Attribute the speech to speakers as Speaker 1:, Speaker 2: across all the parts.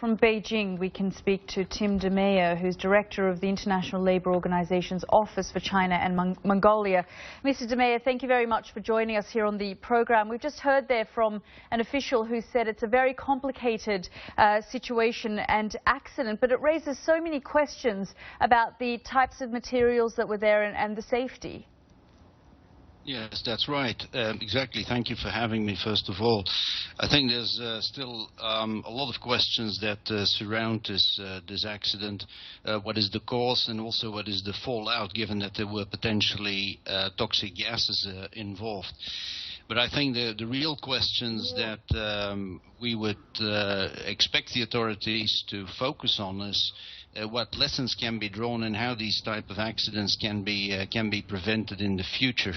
Speaker 1: from Beijing, we can speak to Tim De Meyer, who's director of the International Labour Organization's Office for China and Mongolia. Mr. De Meyer, thank you very much for joining us here on the program. We've just heard there from an official who said it's a very complicated situation and accident, but it raises so many questions about the types of materials that were there and the safety.
Speaker 2: Yes, that's right. Exactly. Thank you for having me, first of all. I think there's still a lot of questions that surround this accident. What is the cause, and also what is the fallout, given that there were potentially toxic gases involved. But I think the real questions that we would expect the authorities to focus on is what lessons can be drawn and how these type of accidents can be prevented in the future.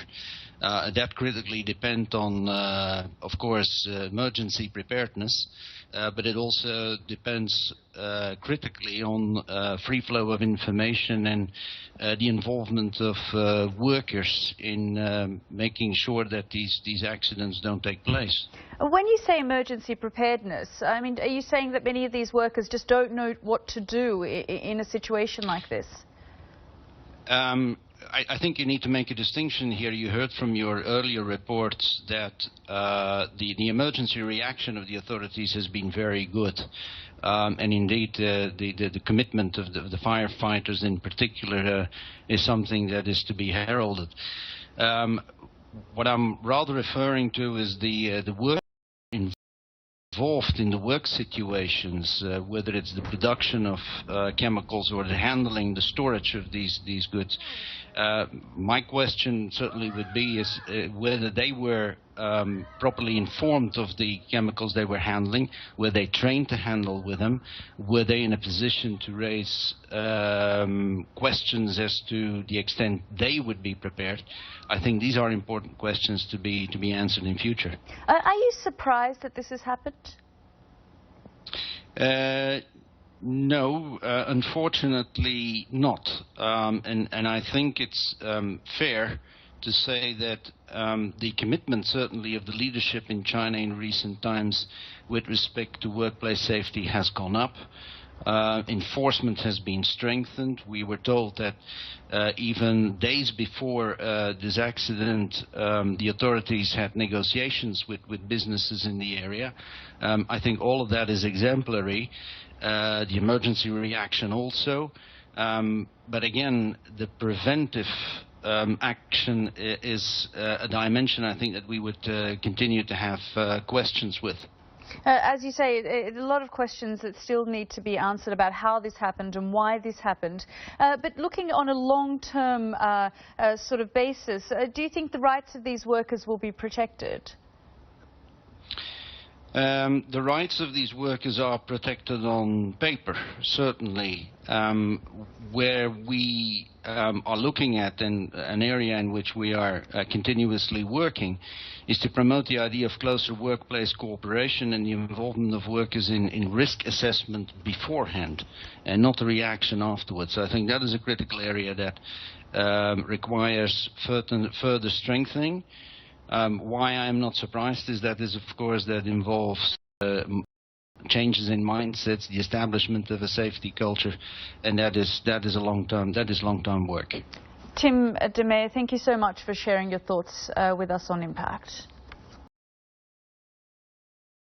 Speaker 2: That critically depends on, of course, emergency preparedness, but it also depends critically on free flow of information and the involvement of workers in making sure that these accidents don't take place.
Speaker 1: When you say emergency preparedness, I mean, are you saying that many of these workers just don't know what to do in a situation like this?
Speaker 2: I think you need to make a distinction here. You heard from your earlier reports that the emergency reaction of the authorities has been very good. And indeed, the commitment of the firefighters in particular is something that is to be heralded. What I'm rather referring to is the work involved in the work situations, whether it's the production of chemicals or the handling, the storage of these goods. My question certainly would be is whether they were properly informed of the chemicals they were handling, were they trained to handle with them, were they in a position to raise questions as to the extent they would be prepared. I think these are important questions to be answered in future.
Speaker 1: Are you surprised that this has happened?
Speaker 2: No, unfortunately not. And I think it's fair to say that the commitment certainly of the leadership in China in recent times with respect to workplace safety has gone up. Enforcement has been strengthened. We were told that even days before this accident, the authorities had negotiations with businesses in the area. I think all of that is exemplary. The emergency reaction also. But again, the preventive action is a dimension I think that we would continue to have questions with.
Speaker 1: As you say, a lot of questions that still need to be answered about how this happened and why this happened. But looking on a long-term sort of basis, do you think the rights of these workers will be protected?
Speaker 2: The rights of these workers are protected on paper, certainly. Where we are looking at an area in which we are continuously working is to promote the idea of closer workplace cooperation and the involvement of workers in risk assessment beforehand and not the reaction afterwards. I think that is a critical area that requires further strengthening. Why I'm not surprised is that of course that involves changes in mindsets, the establishment of a safety culture, and that is long-term work.
Speaker 1: Tim De Meyer, thank you so much for sharing your thoughts with us on Impact.